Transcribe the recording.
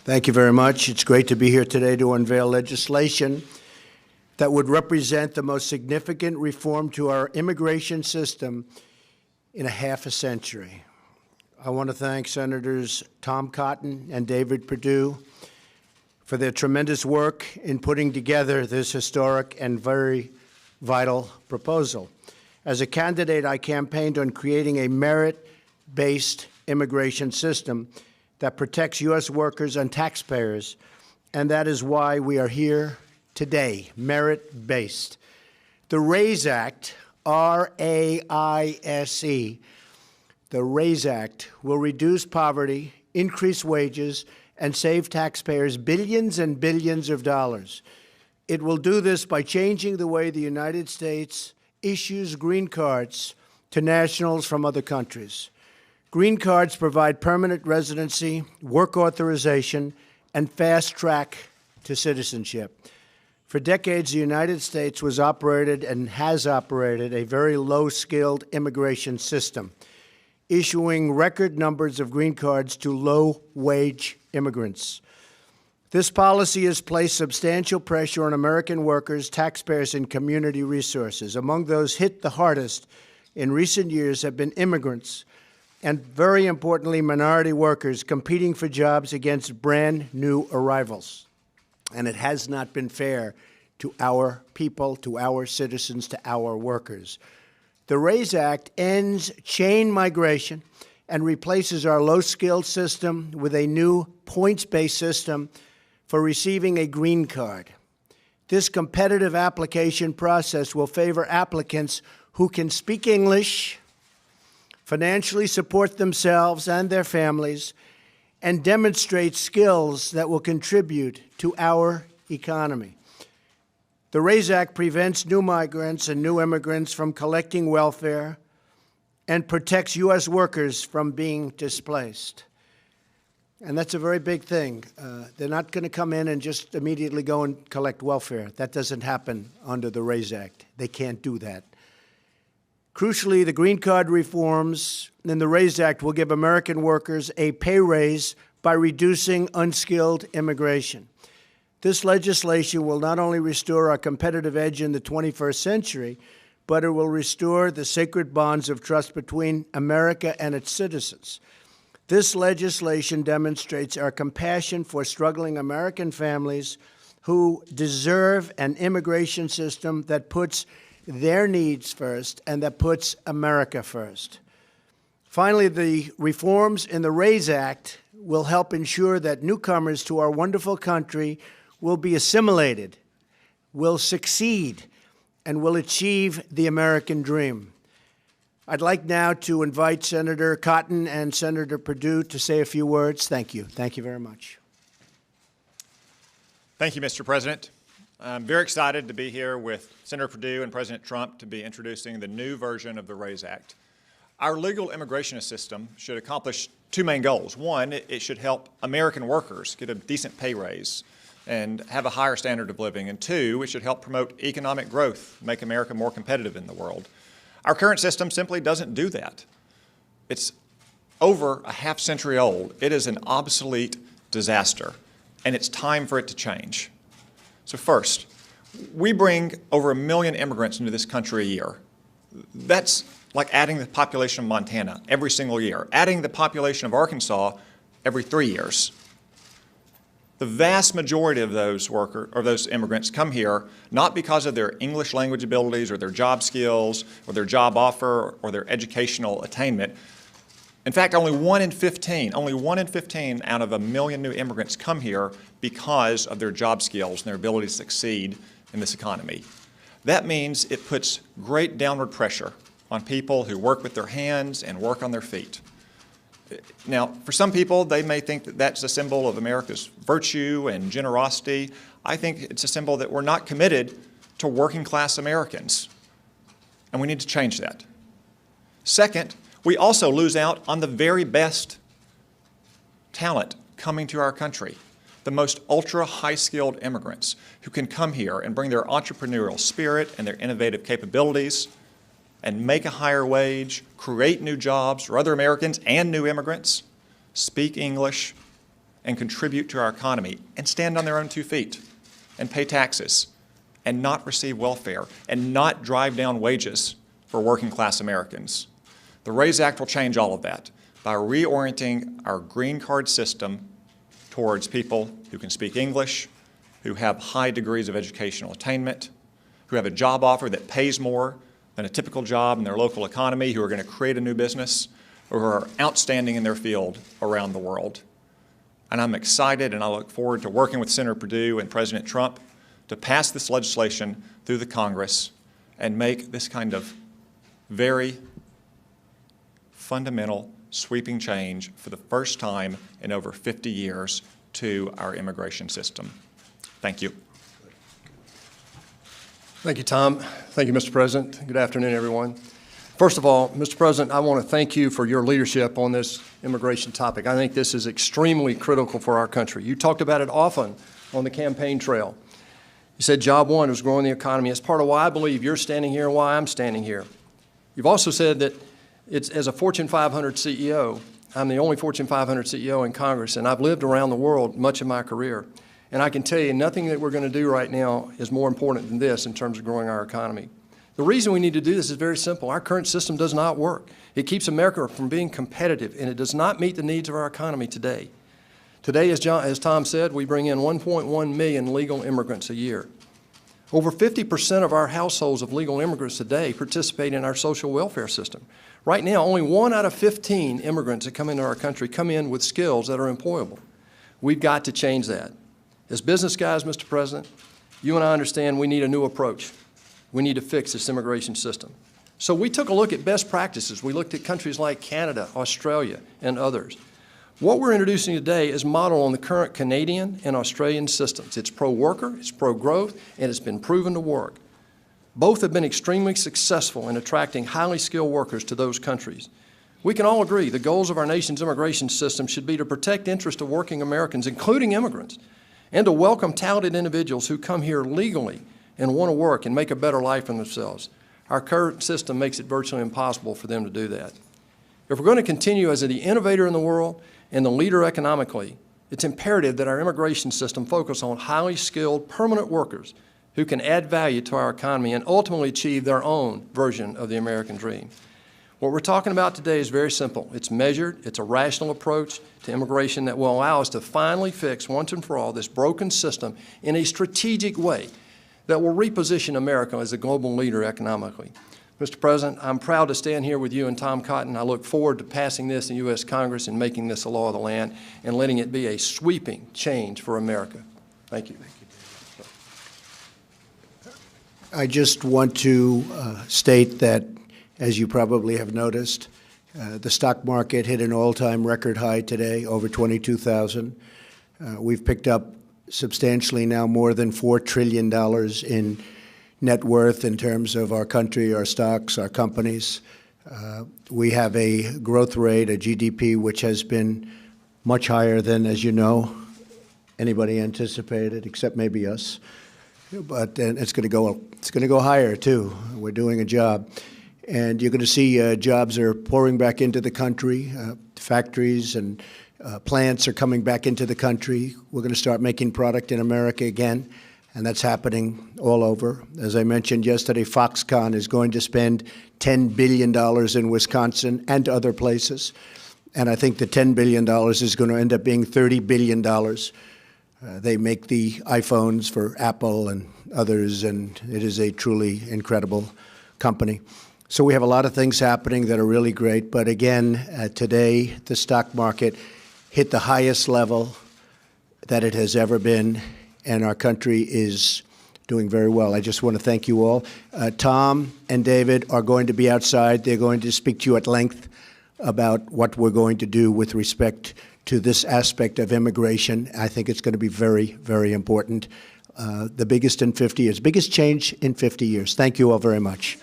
Thank you very much. It's great to be here today to unveil legislation that would represent the most significant reform to our immigration system in a half a century. I want to thank Senators Tom Cotton and David Perdue for their tremendous work in putting together this historic and very vital proposal. As a candidate, I campaigned on creating a merit-based immigration system that protects U.S. workers and taxpayers, and that is why we are here today, merit-based. The RAISE Act, R-A-I-S-E, the RAISE Act will reduce poverty, increase wages, and save taxpayers billions and billions of dollars. It will do this by changing the way the United States issues green cards to nationals from other countries. Green cards provide permanent residency, work authorization, and fast track to citizenship. For decades, the United States was operated and has operated a very low-skilled immigration system, issuing record numbers of green cards to low-wage immigrants. This policy has placed substantial pressure on American workers, taxpayers, and community resources. Among those hit the hardest in recent years have been immigrants, and very importantly, minority workers competing for jobs against brand new arrivals. And it has not been fair to our people, to our citizens, to our workers. The RAISE Act ends chain migration and replaces our low-skilled system with a new points-based system for receiving a green card. This competitive application process will favor applicants who can speak English, financially support themselves and their families, and demonstrate skills that will contribute to our economy. The RAISE Act prevents new migrants and new immigrants from collecting welfare and protects U.S. workers from being displaced. And that's a very big thing. They're not going to come in and just immediately go and collect welfare. That doesn't happen under the RAISE Act. They can't do that. Crucially, the green card reforms in the RAISE Act will give American workers a pay raise by reducing unskilled immigration. This legislation will not only restore our competitive edge in the 21st century, but it will restore the sacred bonds of trust between America and its citizens. This legislation demonstrates our compassion for struggling American families who deserve an immigration system that puts their needs first and that puts America first. Finally, the reforms in the RAISE Act will help ensure that newcomers to our wonderful country will be assimilated, will succeed, and will achieve the American dream. I'd like now to invite Senator Cotton and Senator Perdue to say a few words. Thank you. Thank you very much. Thank you, Mr. President. I'm very excited to be here with Senator Perdue and President Trump to be introducing the new version of the RAISE Act. Our legal immigration system should accomplish two main goals. One, it should help American workers get a decent pay raise and have a higher standard of living. And two, it should help promote economic growth, make America more competitive in the world. Our current system simply doesn't do that. It's over a half century old. It is an obsolete disaster, and it's time for it to change. So first, we bring over 1 million immigrants into this country a year. That's like adding the population of Montana every single year, adding the population of Arkansas every 3 years. The vast majority of those immigrants come here not because of their English language abilities or their job skills or their job offer or their educational attainment. In fact, only one in 15 out of 1 million new immigrants come here because of their job skills and their ability to succeed in this economy. That means it puts great downward pressure on people who work with their hands and work on their feet. Now, for some people, they may think that that's a symbol of America's virtue and generosity. I think it's a symbol that we're not committed to working-class Americans, and we need to change that. Second, we also lose out on the very best talent coming to our country, the most ultra-high-skilled immigrants who can come here and bring their entrepreneurial spirit and their innovative capabilities and make a higher wage, create new jobs for other Americans and new immigrants, speak English, and contribute to our economy and stand on their own 2 feet and pay taxes and not receive welfare and not drive down wages for working class Americans. The RAISE Act will change all of that by reorienting our green card system towards people who can speak English, who have high degrees of educational attainment, who have a job offer that pays more than a typical job in their local economy, who are going to create a new business, or who are outstanding in their field around the world. And I'm excited and I look forward to working with Senator Perdue and President Trump to pass this legislation through the Congress and make this kind of very fundamental, sweeping change for the first time in over 50 years to our immigration system. Thank you. Thank you, Tom. Thank you, Mr. President. Good afternoon, everyone. First of all, Mr. President, I want to thank you for your leadership on this immigration topic. I think this is extremely critical for our country. You talked about it often on the campaign trail. You said job one was growing the economy. It's part of why I believe you're standing here and why I'm standing here. You've also said that it's, as a Fortune 500 CEO, I'm the only Fortune 500 CEO in Congress, and I've lived around the world much of my career. And I can tell you, nothing that we're going to do right now is more important than this in terms of growing our economy. The reason we need to do this is very simple. Our current system does not work. It keeps America from being competitive, and it does not meet the needs of our economy today. Today, as Tom said, we bring in 1.1 million legal immigrants a year. Over 50% of our households of legal immigrants today participate in our social welfare system. Right now, only 1 out of 15 immigrants that come into our country come in with skills that are employable. We've got to change that. As business guys, Mr. President, you and I understand we need a new approach. We need to fix this immigration system. So we took a look at best practices. We looked at countries like Canada, Australia, and others. What we're introducing today is modeled on the current Canadian and Australian systems. It's pro-worker, it's pro-growth, and it's been proven to work. Both have been extremely successful in attracting highly skilled workers to those countries. We can all agree the goals of our nation's immigration system should be to protect the interests of working Americans, including immigrants, and to welcome talented individuals who come here legally and want to work and make a better life for themselves. Our current system makes it virtually impossible for them to do that. If we're going to continue as the innovator in the world and the leader economically, it's imperative that our immigration system focus on highly skilled permanent workers who can add value to our economy and ultimately achieve their own version of the American dream. What we're talking about today is very simple. It's measured, it's a rational approach to immigration that will allow us to finally fix once and for all this broken system in a strategic way that will reposition America as a global leader economically. Mr. President, I'm proud to stand here with you and Tom Cotton. I look forward to passing this in U.S. Congress and making this a law of the land and letting it be a sweeping change for America. Thank you. I just want to state that, as you probably have noticed, the stock market hit an all-time record high today, over 22,000. We've picked up substantially now more than $4 trillion in net worth in terms of our country, our stocks, our companies. We have a growth rate, a GDP, which has been much higher than, as you know, anybody anticipated, except maybe us. But it's going to go higher too. We're doing a job, and you're going to see jobs are pouring back into the country. Factories and plants are coming back into the country. We're going to start making product in America again, and that's happening all over. As I mentioned yesterday, Foxconn is going to spend $10 billion in Wisconsin and other places, and I think the $10 billion is going to end up being $30 billion. They make the iPhones for Apple and others, and it is a truly incredible company. So we have a lot of things happening that are really great, but again, today the stock market hit the highest level that it has ever been, and our country is doing very well. I just want to thank you all. Tom and David are going to be outside. They're going to speak to you at length about what we're going to do with respect to this aspect of immigration. I think it's going to be very, very important. The biggest in 50 years, biggest change in 50 years. Thank you all very much.